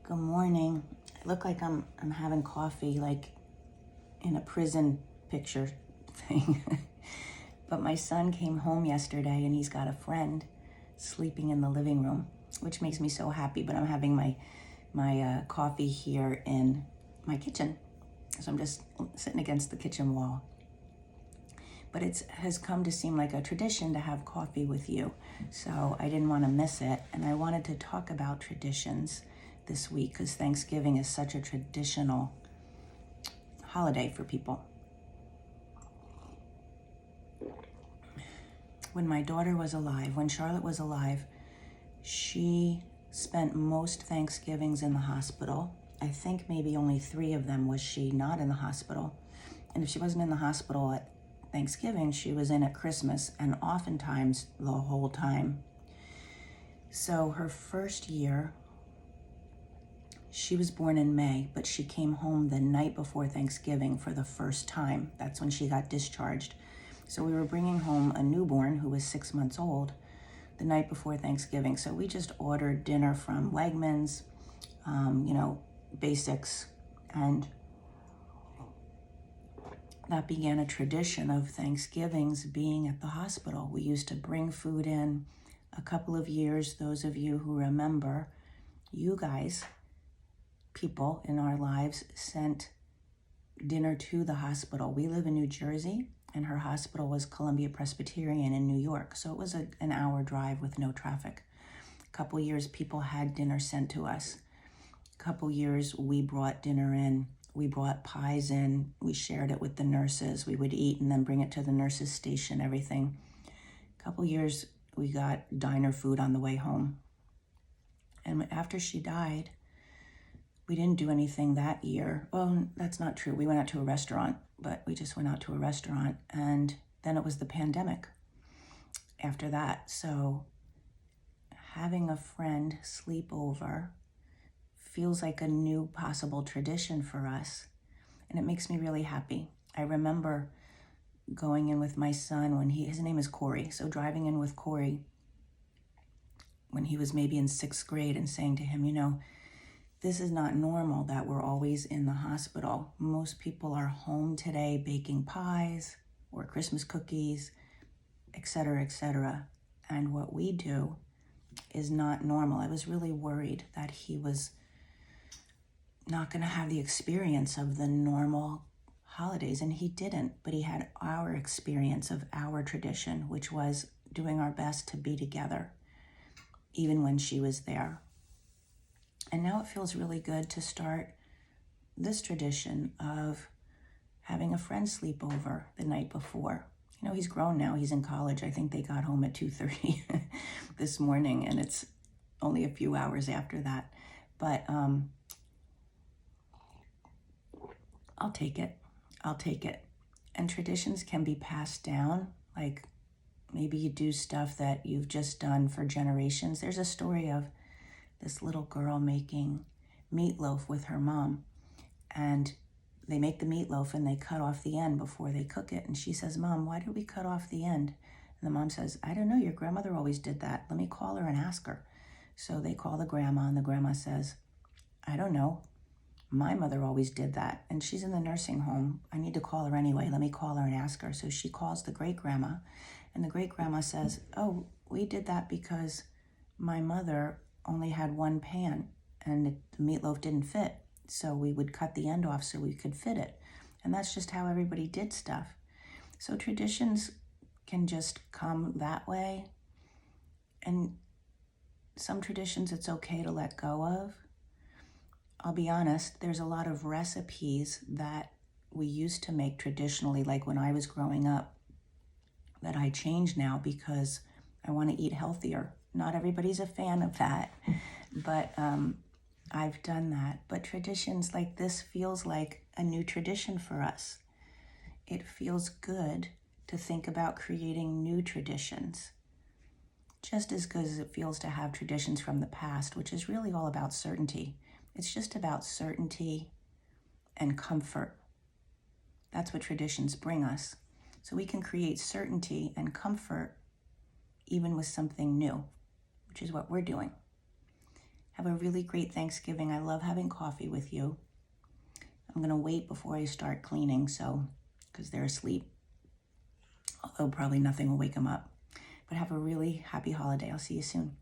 Good morning. I look like I'm having coffee, like in a prison picture thing. But my son came home yesterday and he's got a friend sleeping in the living room, which makes me so happy. But I'm having my coffee here in my kitchen. So I'm just sitting against the kitchen wall. But it has come to seem like a tradition to have coffee with you. So I didn't want to miss it. And I wanted to talk about traditions this week because Thanksgiving is such a traditional holiday for people. When my daughter was alive, when Charlotte was alive, she spent most Thanksgivings in the hospital. I think maybe only 3 of them was she not in the hospital. And if she wasn't in the hospital at Thanksgiving, she was in at Christmas, and oftentimes the whole time. So her first year, she was born in May, but she came home the night before Thanksgiving for the first time. That's when she got discharged. So we were bringing home a newborn who was 6 months old the night before Thanksgiving. So we just ordered dinner from Wegmans, basics, and that began a tradition of Thanksgivings being at the hospital. We used to bring food in. A couple of years, those of you who remember, you guys, people in our lives, sent dinner to the hospital. We live in New Jersey, and her hospital was Columbia Presbyterian in New York. So it was an hour drive with no traffic. A couple years, people had dinner sent to us. A couple years, we brought dinner in. We brought pies in. We shared it with the nurses. We would eat and then bring it to the nurses' station, everything. A couple years, we got diner food on the way home. And after she died, we didn't do anything that year. Well, that's not true. We went out to a restaurant, but we just went out to a restaurant. And then it was the pandemic after that. So having a friend sleep over feels like a new possible tradition for us. And it makes me really happy. I remember going in with my son when his name is Corey. So driving in with Corey when he was maybe in 6th grade and saying to him, this is not normal that we're always in the hospital. Most people are home today baking pies or Christmas cookies, etc., etc. And what we do is not normal. I was really worried that he was not going to have the experience of the normal holidays, and he didn't, but he had our experience of our tradition, which was doing our best to be together, even when she was there. And now it feels really good to start this tradition of having a friend sleep over the night before. He's grown now. He's in college. I think they got home at 2:30 this morning, and it's only a few hours after that. But I'll take it. And traditions can be passed down. Like maybe you do stuff that you've just done for generations. There's a story of this little girl making meatloaf with her mom. And they make the meatloaf and they cut off the end before they cook it. And she says, "Mom, why did we cut off the end?" And the mom says, "I don't know. Your grandmother always did that. Let me call her and ask her." So they call the grandma, and the grandma says, "I don't know. My mother always did that. And she's in the nursing home. I need to call her anyway. Let me call her and ask her." So she calls the great-grandma, and the great-grandma says, "Oh, we did that because my mother only had one pan and the meatloaf didn't fit. So we would cut the end off so we could fit it." And that's just how everybody did stuff. So traditions can just come that way. And some traditions it's okay to let go of. I'll be honest, there's a lot of recipes that we used to make traditionally, like when I was growing up, that I change now because I want to eat healthier. Not everybody's a fan of that, but I've done that. But traditions like this feels like a new tradition for us. It feels good to think about creating new traditions, just as good as it feels to have traditions from the past, which is really all about certainty. It's just about certainty and comfort. That's what traditions bring us. So we can create certainty and comfort even with something new, which is what we're doing. Have a really great Thanksgiving. I love having coffee with you. I'm going to wait before I start cleaning, because they're asleep. Although probably nothing will wake them up. But have a really happy holiday. I'll see you soon.